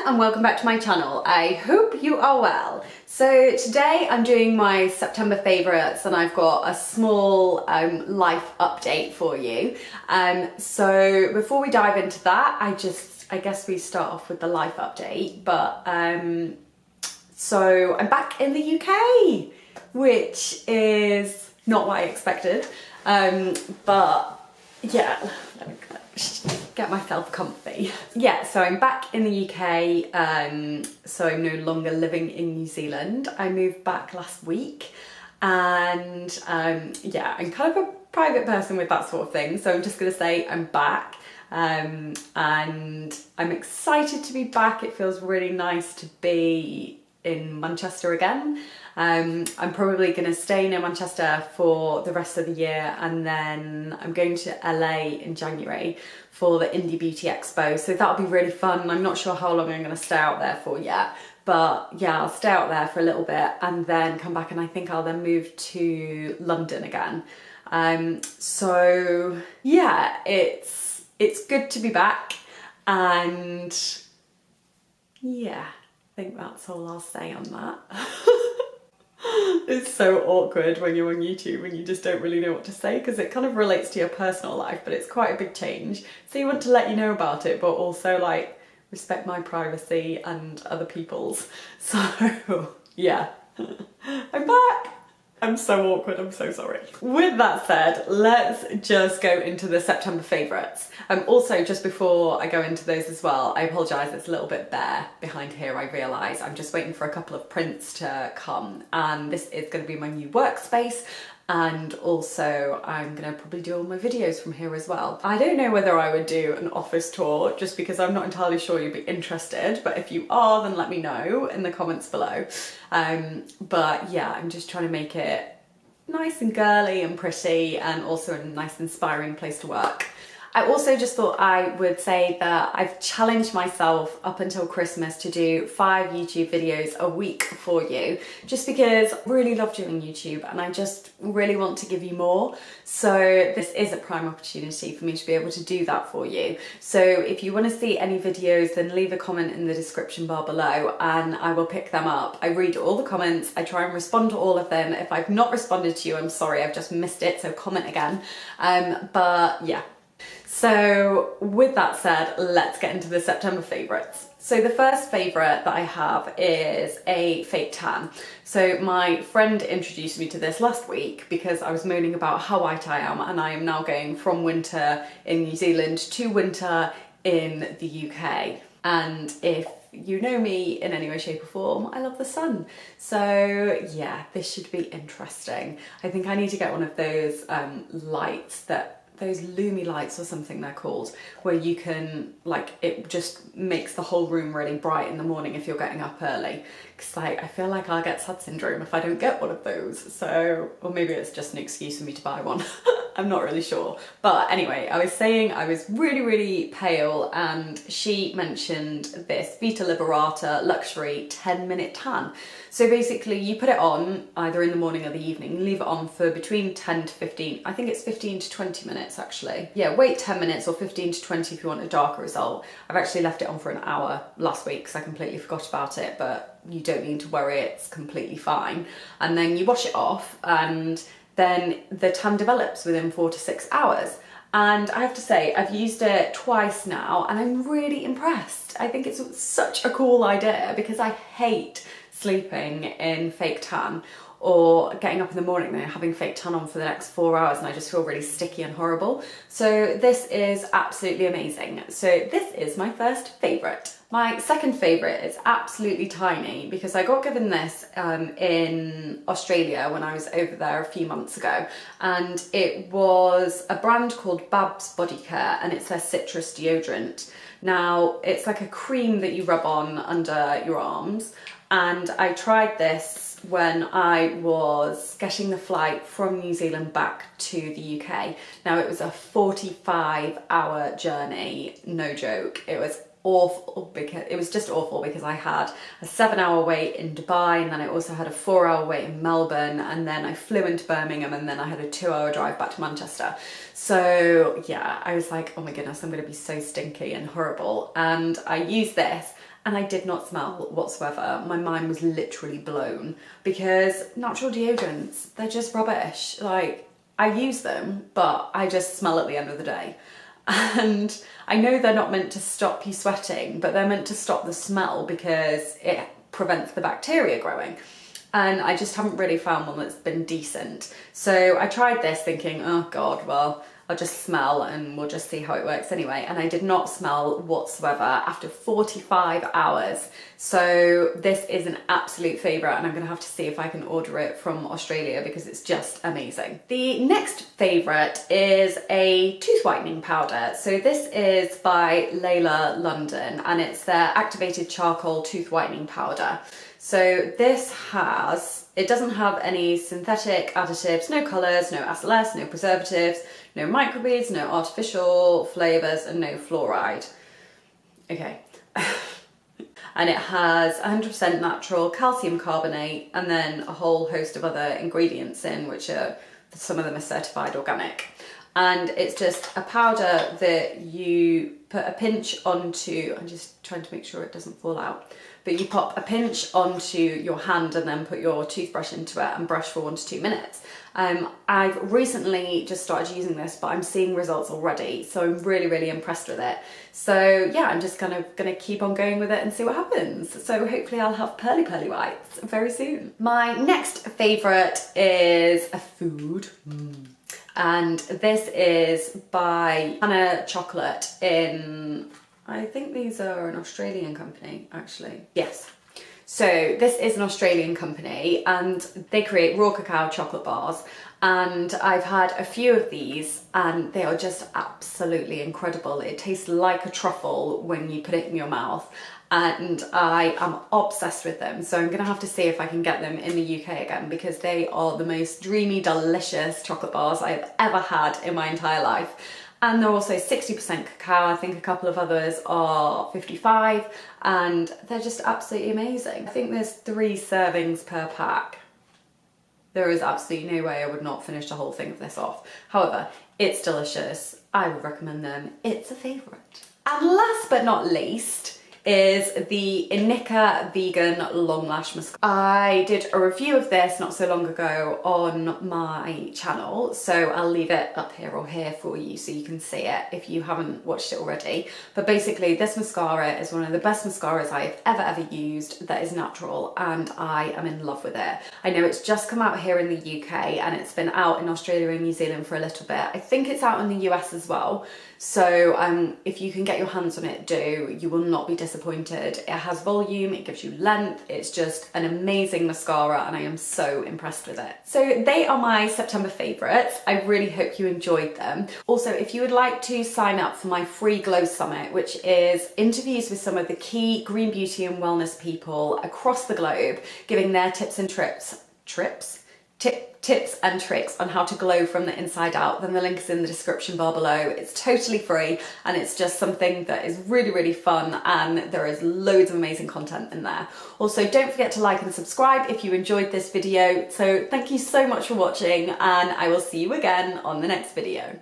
and welcome back to my channel. I hope you are well. So today I'm doing my September favourites and I've got a small life update for you. So before we dive into that, I guess we start off with the life update. But so I'm back in the UK, which is not what I expected. But yeah, let me get myself comfy. Yeah, so I'm back in the UK, so I'm no longer living in New Zealand. I moved back last week and yeah, I'm kind of a private person with that sort of thing, so I'm just gonna say I'm back and I'm excited to be back. It feels really nice to be in Manchester again. I'm probably going to stay near Manchester for the rest of the year, and then I'm going to LA in January for the Indie Beauty Expo, so that'll be really fun. I'm not sure how long I'm going to stay out there for yet, but yeah, I'll stay out there for a little bit and then come back, and I think I'll then move to London again. So yeah, it's good to be back, and yeah, I think that's all I'll say on that. It's so awkward when you're on YouTube and you just don't really know what to say, because it kind of relates to your personal life, but it's quite a big change. So you want to let you know about it, but also like respect my privacy and other people's. So yeah, I'm back. I'm so awkward, I'm so sorry. With that said, let's just go into the September favourites. Also, just before I go into those as well, I apologise, it's a little bit bare behind here, I realise. I'm just waiting for a couple of prints to come, and this is going to be my new workspace, and also I'm going to probably do all my videos from here as well. I don't know whether I would do an office tour, just because I'm not entirely sure you'd be interested, but if you are, then let me know in the comments below. But yeah, I'm just trying to make it nice and girly and pretty, and also a nice inspiring place to work. I also just thought I would say that I've challenged myself up until Christmas to do 5 YouTube videos a week for you, just because I really love doing YouTube and I just really want to give you more. So this is a prime opportunity for me to be able to do that for you. So if you want to see any videos, then leave a comment in the description bar below and I will pick them up. I read all the comments, I try and respond to all of them. If I've not responded to you, I'm sorry, I've just missed it, so comment again. But yeah. So with that said, let's get into the September favourites. So the first favourite that I have is a fake tan. So my friend introduced me to this last week because I was moaning about how white I am, and I am now going from winter in New Zealand to winter in the UK. And if you know me in any way, shape or form, I love the sun. So yeah, this should be interesting. I think I need to get one of those lights those Lumi lights or something they're called, where you can, like, it just makes the whole room really bright in the morning if you're getting up early. Because like, I feel like I'll get sad syndrome if I don't get one of those. So, or maybe it's just an excuse for me to buy one. I'm not really sure. But anyway, I was saying I was really, really pale, and she mentioned this Vita Liberata Luxury 10-minute tan. So basically you put it on either in the morning or the evening, leave it on for between 10 to 15, I think it's 15 to 20 minutes actually. Yeah, wait 10 minutes or 15 to 20 if you want a darker result. I've actually left it on for an hour last week because I completely forgot about it, but you don't need to worry, it's completely fine. And then you wash it off, and then the tan develops within 4 to 6 hours. And I have to say, I've used it twice now and I'm really impressed. I think it's such a cool idea because I hate sleeping in fake tan or getting up in the morning and having fake tan on for the next 4 hours, and I just feel really sticky and horrible. So this is absolutely amazing. So this is my first favourite. My second favourite is absolutely tiny because I got given this in Australia when I was over there a few months ago, and it was a brand called Babs Bodycare, and it's their citrus deodorant. Now it's like a cream that you rub on under your arms, and I tried this when I was getting the flight from New Zealand back to the UK. Now it was a 45-hour journey, no joke. It was awful because it was just awful because I had a 7-hour wait in Dubai, and then I also had a 4-hour wait in Melbourne, and then I flew into Birmingham, and then I had a 2-hour drive back to Manchester. So yeah, I was like, oh my goodness, I'm gonna be so stinky and horrible. And I used this and I did not smell whatsoever. My mind was literally blown because natural deodorants, they're just rubbish. Like, I use them, but I just smell at the end of the day. And I know they're not meant to stop you sweating, but they're meant to stop the smell because it prevents the bacteria growing. And I just haven't really found one that's been decent. So I tried this thinking, oh God, well, I'll just smell and we'll just see how it works anyway. And I did not smell whatsoever after 45 hours. So this is an absolute favourite, and I'm gonna have to see if I can order it from Australia because it's just amazing. The next favourite is a tooth whitening powder. So this is by Laila London, and it's their activated charcoal tooth whitening powder. So this it doesn't have any synthetic additives, no colours, no SLS, no preservatives, no microbeads, no artificial flavours, and no fluoride. Okay. And it has 100% natural calcium carbonate and then a whole host of other ingredients in, which are, some of them are certified organic. And it's just a powder that you put a pinch onto, I'm just trying to make sure it doesn't fall out, but you pop a pinch onto your hand and then put your toothbrush into it and brush for 1 to 2 minutes. I've recently just started using this, but I'm seeing results already, so I'm really, really impressed with it. So yeah, I'm just kind of gonna keep on going with it and see what happens. So hopefully I'll have pearly whites very soon. My next favourite is a food. And this is by Pana Chocolate in, I think these are an Australian company, actually. Yes. So this is an Australian company, and they create raw cacao chocolate bars. And I've had a few of these and they are just absolutely incredible. It tastes like a truffle when you put it in your mouth. And I am obsessed with them. So I'm gonna have to see if I can get them in the UK again, because they are the most dreamy, delicious chocolate bars I've ever had in my entire life. And they're also 60% cacao. I think a couple of others are 55, and they're just absolutely amazing. I think there's 3 servings per pack. There is absolutely no way I would not finish the whole thing of this off. However, it's delicious. I would recommend them. It's a favourite. And last but not least is the Inika vegan long lash mascara. I did a review of this not so long ago on my channel, so I'll leave it up here or here for you so you can see it if you haven't watched it already. But basically this mascara is one of the best mascaras I've ever used that is natural, and I am in love with it. I know it's just come out here in the UK and it's been out in Australia and New Zealand for a little bit. I think it's out in the US as well. So if you can get your hands on it, do. You will not be disappointed. It has volume, it gives you length, it's just an amazing mascara, and I am so impressed with it. So they are my September favourites. I really hope you enjoyed them. Also, if you would like to sign up for my free Glow Summit, which is interviews with some of the key green beauty and wellness people across the globe, giving their tips and tips and tricks on how to glow from the inside out, then the link is in the description bar below. It's totally free, and it's just something that is really, really fun, and there is loads of amazing content in there. Also, don't forget to like and subscribe if you enjoyed this video. So thank you so much for watching, and I will see you again on the next video.